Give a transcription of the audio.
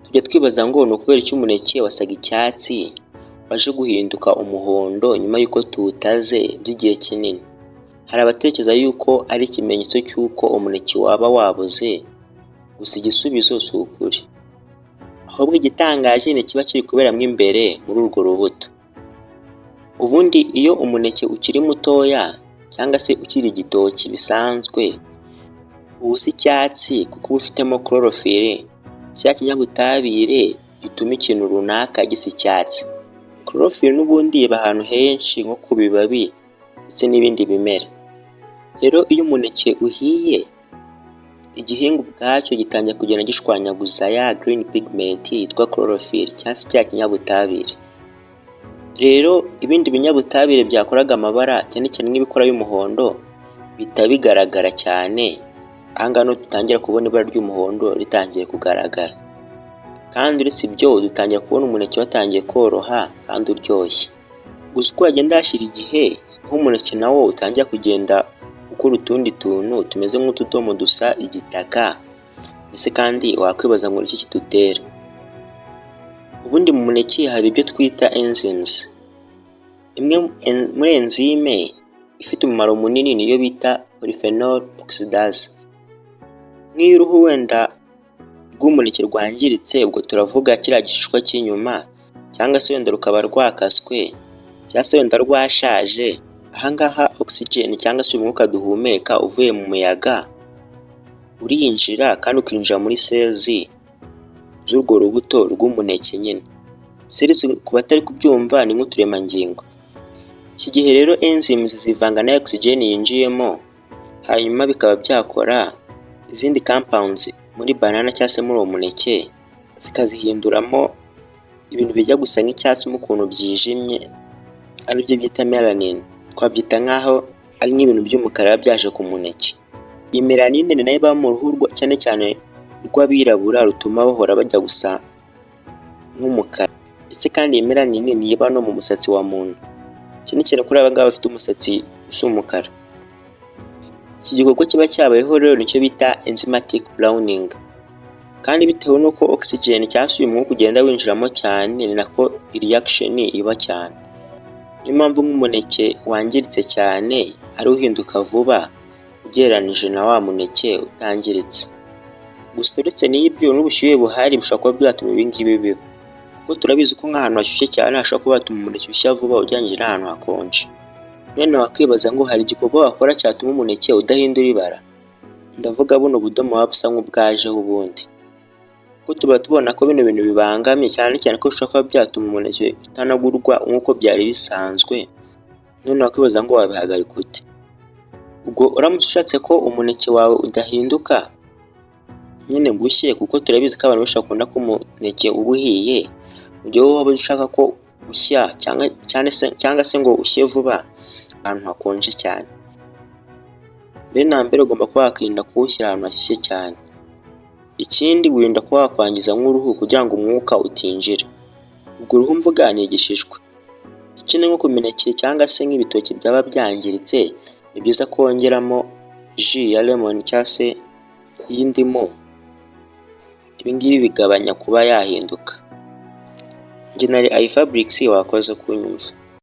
Tujya twibaza ngo ni ukubera iki umuneke wasaga icyatsi waje guhinduka umuhondo nyuma y'uko tuwutaze by'igihe kinini. Hari abatekereza yuko ari ikimenyetso cy'uko umuneke waba waboze, gusa igisubizo si ukuri. Ahubwo igitangaje ni kiba kiri kuberamo imbere muri urwo rubuto. Ubundi iyo umuneke ukiri mutoya cyangwa se ukiri igitoki bisanzwe, uba usa icyatsi kuko uba ufitemo chlorophylle, cya kinyabutabire gituma ikintu runaka gisa icyatsi. Chlorophylle n'ubundi iba ahantu henshi nko ku bibabi ndetse n'ibindi bimera. Rero iyo umuneke uhiye, igihingwa ubwacyo gitangira kugenda gishwanyaguza ya green pigment yitwa chlorophylle cyangwa se cya kinyabutabire. Rero ibindi binyabutabire byakoraga amabara cyane cyane nk'ibikora y'umuhondo bihita bigaragara cyane. Aha ngaha niho dutangira kubona ibara ry'umuhondo ritangiye kugaragara. Kandi uretse ibyo dutangira kubona umuneke watangiye koroha kandi uryoshye. Gusa uko hagenda hashira igihe, aho umuneke nawo utangira kugenda ukora utundi tuntu tumeze nk'utudomo dusa igitaka, ese kandi wakwibaza ngo iki kidutera. Ubundi mu muneke hari ibyo twita enzymes. Imwe muri enzyme ifite umumaro munini niyo bita polyphenol oxidase. Nk'iyo uruhu wenda rw'umuneke rwangiritse, ubwo turavuga kiriya gishishwa cy'inyuma, cyangwa se wenda rukaba rwakaswe, cyangwa se wenda rwashaje, aha ngaha oxygen cyangwa se umwuka duhumeka uvuye mu muyaga urinjira kandi ukinjira muri cells z'urwo rubuto rw'umuneke nyine. Cells ku batari kubyumva ni nk'uturemangingo. Iki gihe rero enzymes zivanga na oxygen yinjiyemo, hanyuma bikaba byakora izindi compounds muri banana cyangwa se muri uwo muneke, zikazihinduramo ibintu bijya gusa nk'icyatsi mu kuntu byijimye, aribyo byita melanin. Twabyita nk'aho ari nk'ibintu by'umukara byaje ku muneke. Iyi melanin ni nayo iba mu ruhu cyane cyane rw'abirabura, rutuma bahora bajya gusa nk'umukara. Ndetse kandi iyi melanin niba no mu musatsi wa muntu, cyane cyane kuri aba ngaba bafite umusatsi usa umukara. Iki gikorwa kiba cyabayeho rero nicyo bita enzymatic browning. Kandi bitewe n'uko oxygen cyangwa se uyu mwuka ugenda winjiramo cyane, ni nako reaction iba cyane. Niyo mpamvu nk'umuneke wangiritse cyane ari uhinduka vuba ugereranije na wa muneke utangiritse. Gusa uretse n'ibyo n'ubushyuhe buhari bushobora kuba bwatuma ibi ngibi biba, kuko turabizi ko nk'ahantu hashyushye cyane hashobora kuba hatuma umuneke ushya vuba ugereranyije n'ahantu hakonje. None wakwibaza ngo hari igikorwa wakora cyatuma umuneke udahindura ibara? Ndavuga buno budomo waba busa nk'ubwajeho ubundi, kuko tuba tubona ko bino bintu bibangamye cyane cyane ko bishobora kuba byatuma umuneke utanagurwa nk'uko byari bisanzwe. None wakwibaza ngo wabihagarika ute? Ubwo uramutse ushatse ko umuneke wawe udahinduka nyine gushye, kuko turabizi ko abantu benshi bakunda ko umuneke uba uhiye, mu gihe wowe waba ushaka ko ushya cyangwa se ngo ushye vuba ahantu hakonje cyane. Mbere na mbere ugomba kuba wakwirinda kuwushyira ahantu hashyushye cyane. Ikindi wirinda kuba wakwangiza nk'uruhu kugira ngo umwuka utinjira. Ubwo uruhu mvuga ni igishishwa. Ikindi nko ku mineke cyangwa se nk'ibitoki byaba byangiritse, ni byiza ko wongeramo jus ya lemon cyangwa se y'indimu. Ibi ngibi bigabanya kuba yahinduka. Njye nari iFabrics, wakoze kunyumva.